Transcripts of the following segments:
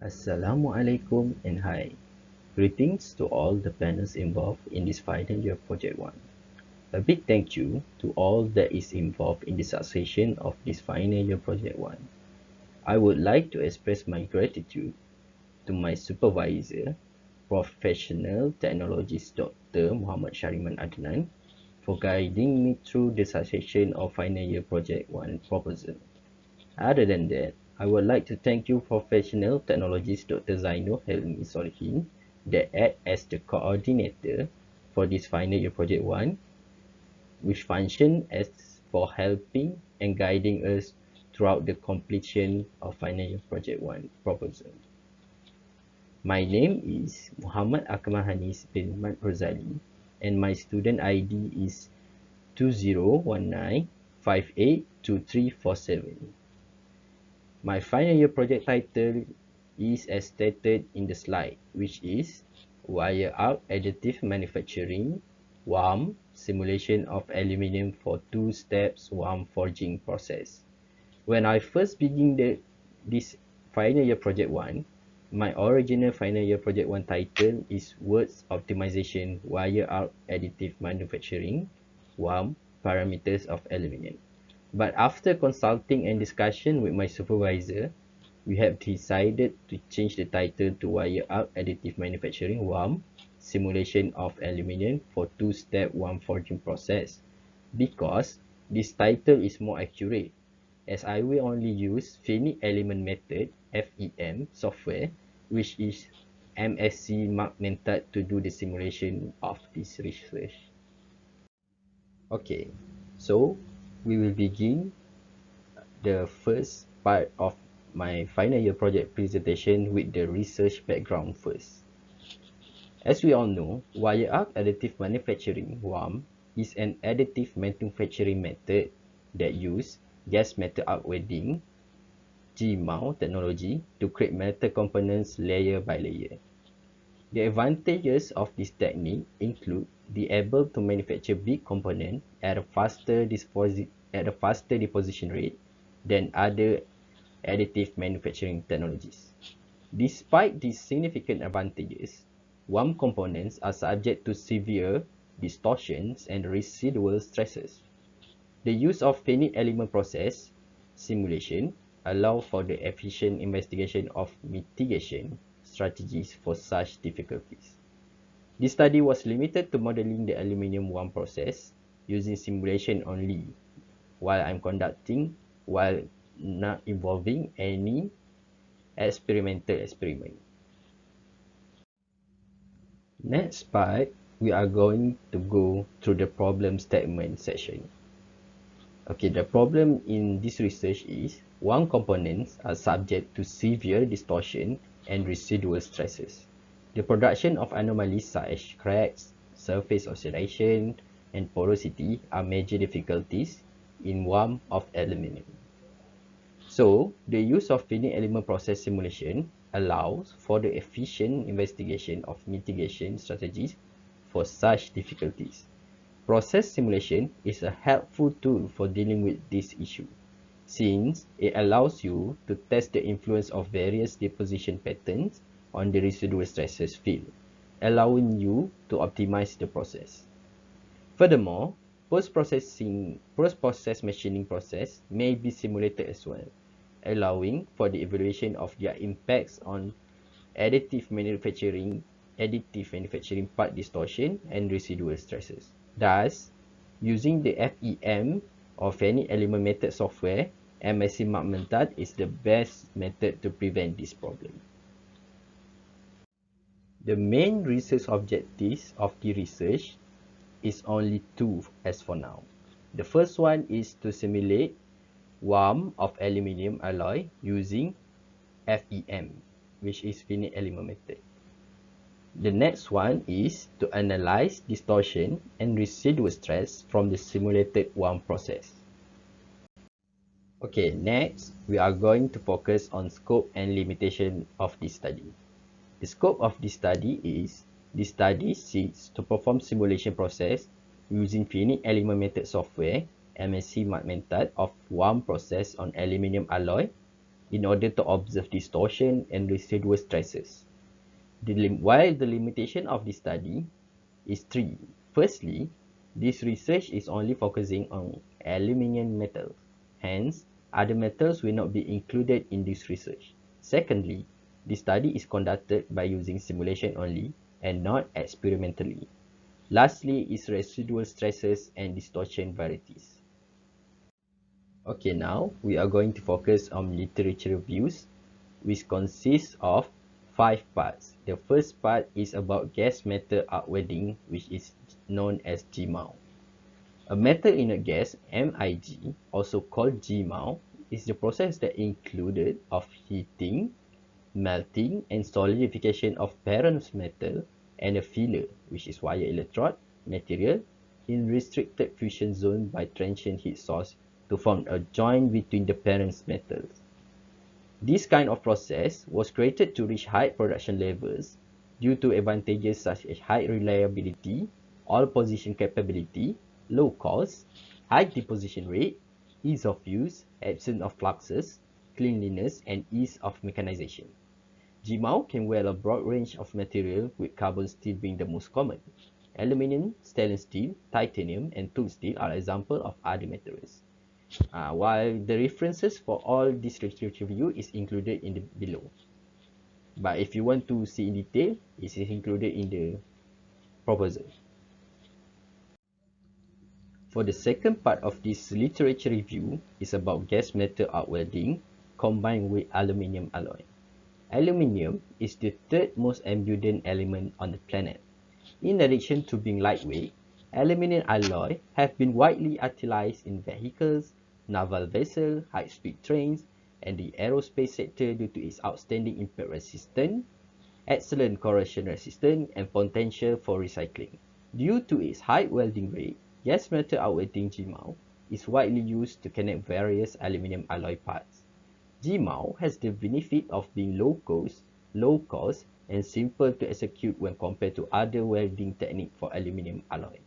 Assalamualaikum and hi. Greetings to all the planners involved in this final year project 1. A big thank you to all that is involved in the succession of this final year project 1. I would like to express my gratitude to my supervisor, Professional Technologist Dr. Muhammad Shariman Adnan, for guiding me through the succession of final year project 1 proposal. Other than that, I would like to thank you professional technologist Dr. Zainul Helmi Solihin that act as the coordinator for this final year project 1, which function as for helping and guiding us throughout the completion of final year project 1 proposal. My name is Muhammad Akmal Hanis bin Mat Rosali and my student ID is 2019582347. My final year project title is as stated in the slide, which is Wire Arc Additive Manufacturing Waam Simulation of Aluminium for Two Steps Waam Forging Process. When I first began this final year project 1, my original final year project 1 title is Words Optimization Wire Arc Additive Manufacturing Waam Parameters of Aluminium. But after consulting and discussion with my supervisor, we have decided to change the title to Wire Arc Additive Manufacturing Waam Simulation of Aluminium for Two-Step Waam Forging Process because this title is more accurate as I will only use Finite Element Method FEM software, which is MSc Mark Mentat to do the simulation of this research. Okay, so we will begin the first part of my final year project presentation with the research background first. As we all know, wire arc additive manufacturing (WAM) is an additive manufacturing method that uses gas metal arc welding (GMAW) technology to create metal components layer by layer. The advantages of this technique include being able to manufacture big components at a faster deposition rate than other additive manufacturing technologies. Despite these significant advantages, WAM components are subject to severe distortions and residual stresses. The use of finite element process simulation allows for the efficient investigation of mitigation strategies for such difficulties. This study was limited to modeling the aluminium WAM process using simulation only while not involving any experimental experiment. Next part, we are going to go through the problem statement section. Okay, the problem in this research is one components are subject to severe distortion and residual stresses. The production of anomalies such as cracks, surface oscillation, and porosity are major difficulties in WAM of aluminium. So, the use of finite element process simulation allows for the efficient investigation of mitigation strategies for such difficulties. Process simulation is a helpful tool for dealing with this issue, since it allows you to test the influence of various deposition patterns on the residual stresses field, allowing you to optimize the process. Furthermore, post-process machining process may be simulated as well, allowing for the evaluation of their impacts on additive manufacturing part distortion and residual stresses. Thus, using the FEM or finite element method software, MSc Mark Mentat is the best method to prevent this problem. The main research objectives of the research is only two as for now. The first one is to simulate WAM of aluminium alloy using FEM, which is finite element method. The next one is to analyze distortion and residual stress from the simulated WAM process. Okay, next we are going to focus on scope and limitation of this study. The scope of this study is this study seeks to perform simulation process using finite element method software MSc Mark Mentat of WAM process on aluminium alloy in order to observe distortion and residual stresses. While the limitation of this study is three. Firstly, this research is only focusing on aluminium metals. Hence, other metals will not be included in this research. Secondly, the study is conducted by using simulation only and not experimentally. Lastly is residual stresses and distortion varieties. Okay, now we are going to focus on literature reviews, which consists of 5 parts. The first part is about gas metal arc welding, which is known as GMAW. A metal in a gas, MIG, also called GMAW, is the process that included of heating, melting, and solidification of parent metal and a filler, which is wire electrode material, in restricted fusion zone by transient heat source to form a joint between the parent metals. This kind of process was created to reach high production levels due to advantages such as high reliability, all position capability, low cost, high deposition rate, ease of use, absence of fluxes, cleanliness, and ease of mechanization. GMAW can weld a broad range of material, with carbon steel being the most common. Aluminium, stainless steel, titanium, and tool steel are examples of other materials. While the references for all this literature review is included in the below. But if you want to see in detail, it is included in the proposal. For the second part of this literature review is about gas metal arc welding combined with aluminium alloy. Aluminium is the third most abundant element on the planet. In addition to being lightweight, aluminium alloy have been widely utilized in vehicles, naval vessels, high-speed trains, and the aerospace sector due to its outstanding impact resistance, excellent corrosion resistance, and potential for recycling. Due to its high welding rate, gas metal arc welding GMAW is widely used to connect various aluminium alloy parts. GMAW has the benefit of being low cost, and simple to execute when compared to other welding techniques for aluminium alloy.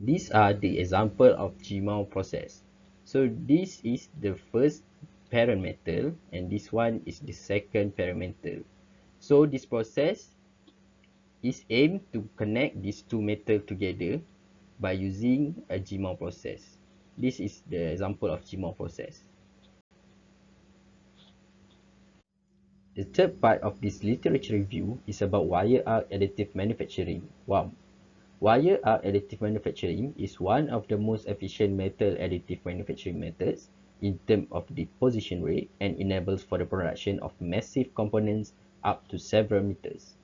These are the example of GMAW process. So this is the first parent metal and this one is the second parent metal. So this process is aimed to connect these two metals together by using a GMAW process. This is the example of GMAW process. The third part of this literature review is about wire arc additive manufacturing, Waam. Wire arc additive manufacturing is one of the most efficient metal additive manufacturing methods in terms of deposition rate and enables for the production of massive components up to several meters.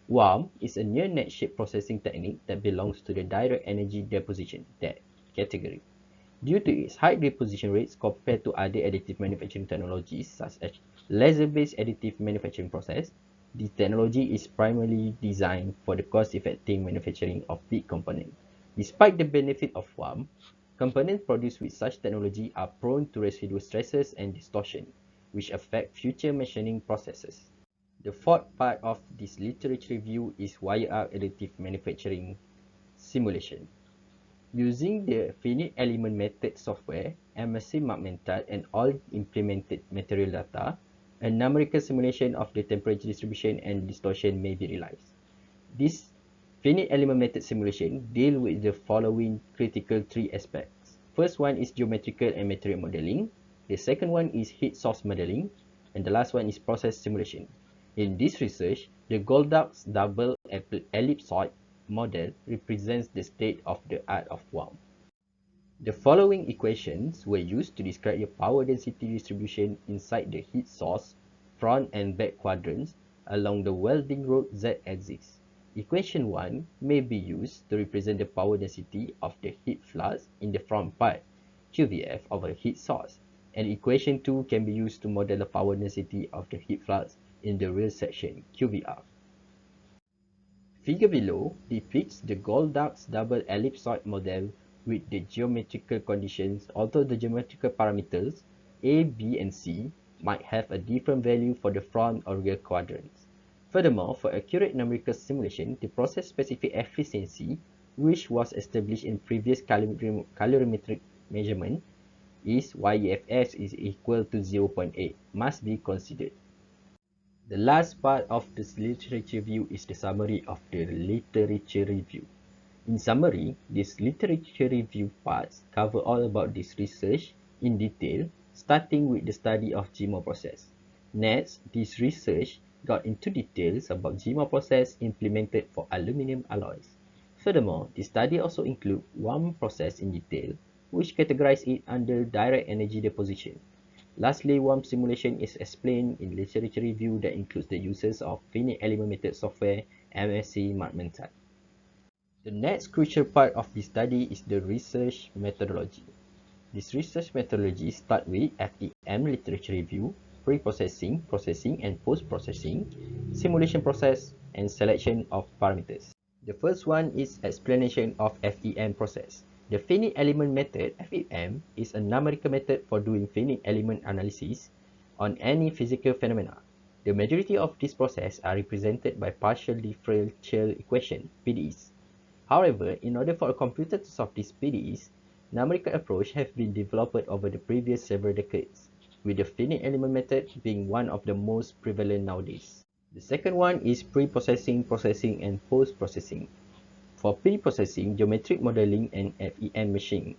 Waam is a near net shape processing technique that belongs to the direct energy deposition category. Due to its high deposition rates compared to other additive manufacturing technologies such as laser-based additive manufacturing process, the technology is primarily designed for the cost-effective manufacturing of big components. Despite the benefit of Waam, components produced with such technology are prone to residual stresses and distortion, which affect future machining processes. The fourth part of this literature review is wire arc additive manufacturing simulation. Using the finite element method software, MSC Magmentat, and all implemented material data, a numerical simulation of the temperature distribution and distortion may be realized. This finite element method simulation deals with the following critical three aspects. First one is geometrical and material modeling. The second one is heat source modeling. And the last one is process simulation. In this research, the Goldach's double ellipsoid model represents the state of the art of Waam. The following equations were used to describe the power density distribution inside the heat source front and back quadrants along the welding rod z-axis. Equation 1 may be used to represent the power density of the heat flux in the front part, QVF of a heat source, and equation 2 can be used to model the power density of the heat flux in the rear section, QVR. Figure below depicts the Goldach's double ellipsoid model with the geometrical conditions, although the geometrical parameters A, B, and C might have a different value for the front or rear quadrants. Furthermore, for accurate numerical simulation, the process-specific efficiency, which was established in previous calorimetric measurement, is YEFS is equal to 0.8 must be considered. The last part of this literature review is the summary of the literature review. In summary, this literature review parts cover all about this research in detail, starting with the study of GMO process. Next, this research got into details about GMO process implemented for aluminium alloys. Furthermore, the study also includes Waam process in detail, which categorizes it under direct energy deposition. Lastly, Waam simulation is explained in literature review that includes the uses of finite element method software MSc Markmanship. The next crucial part of this study is the research methodology. This research methodology starts with FEM literature review, pre-processing, processing and post-processing, simulation process, and selection of parameters. The first one is explanation of FEM process. The finite element method, FEM, is a numerical method for doing finite element analysis on any physical phenomena. The majority of these processes are represented by partial differential equation, PDEs. However, in order for a computer to solve these PDEs, numerical approach have been developed over the previous several decades, with the finite element method being one of the most prevalent nowadays. The second one is pre-processing, processing, and post-processing. For pre-processing, geometric modeling and FEM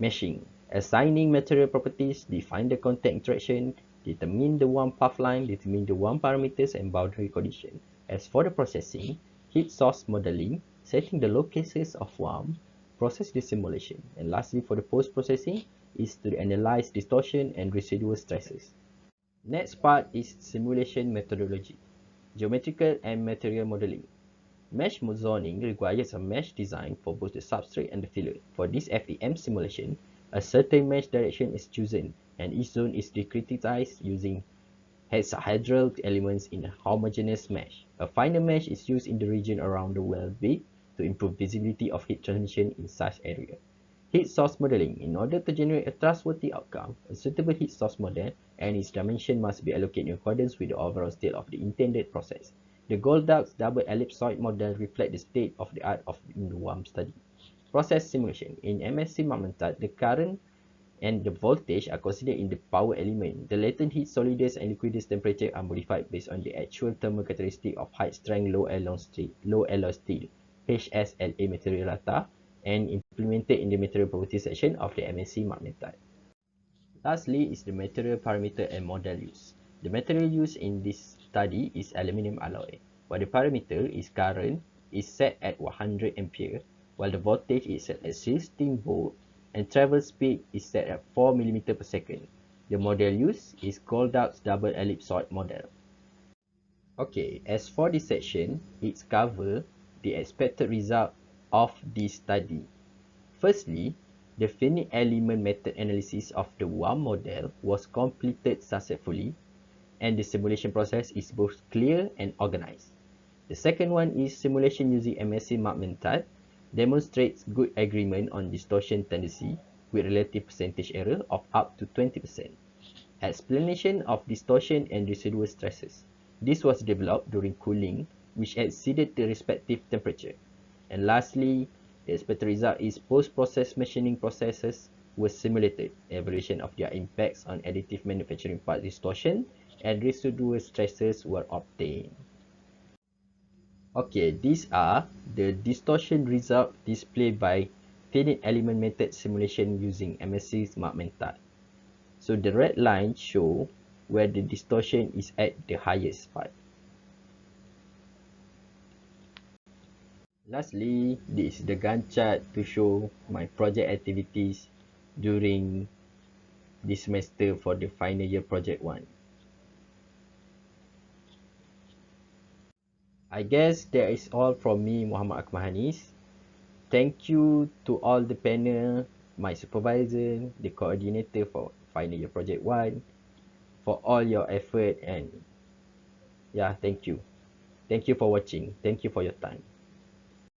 meshing, assigning material properties, define the contact interaction, determine the Waam path line, determine the Waam parameters and boundary condition. As for the processing, heat source modeling, setting the locations of Waam, process the simulation, and lastly for the post-processing is to analyze distortion and residual stresses. Next part is simulation methodology, geometrical and material modeling. Mesh zoning requires a mesh design for both the substrate and the filler. For this FEM simulation, a certain mesh direction is chosen and each zone is discretized using hexahedral elements in a homogeneous mesh. A finer mesh is used in the region around the well bed to improve visibility of heat transmission in such area. Heat source modeling. In order to generate a trustworthy outcome, a suitable heat source model and its dimension must be allocated in accordance with the overall state of the intended process. The Goldilocks double ellipsoid model reflects the state of the art of in the Waam study. Process simulation. In MSc Markmanship, the current and the voltage are considered in the power element. The latent heat, solidus and liquidus temperature are modified based on the actual thermal characteristic of high strength low alloy steel HSLA material rata and implemented in the material property section of the MSc Markmanship. Lastly is the material parameter and model use. The material used in this study is aluminium alloy, while the parameter is current is set at 100 ampere, while the voltage is set at 16 volt and travel speed is set at 4 mm per second. The model used is Goldilocks double ellipsoid model. Okay, as for this section, it's cover the expected result of this study. Firstly, the finite element method analysis of the Waam model was completed successfully and the simulation process is both clear and organized. The second one is simulation using MSc Markmanship demonstrates good agreement on distortion tendency with relative percentage error of up to 20%. Explanation of distortion and residual stresses. This was developed during cooling which exceeded the respective temperature. And lastly, the expected result is post-process machining processes were simulated. Evaluation of their impacts on additive manufacturing part distortion and residual stresses were obtained. Okay, these are the distortion result displayed by finite element method simulation using MSc Markmanship. So the red line show where the distortion is at the highest part. Lastly, this is the Gantt chart to show my project activities during this semester for the final year project 1. I guess that is all from me, Muhammad Akmal Hanis. Thank you to all the panel, my supervisor, the coordinator for final year project 1, for all your effort and yeah, thank you. Thank you for watching. Thank you for your time.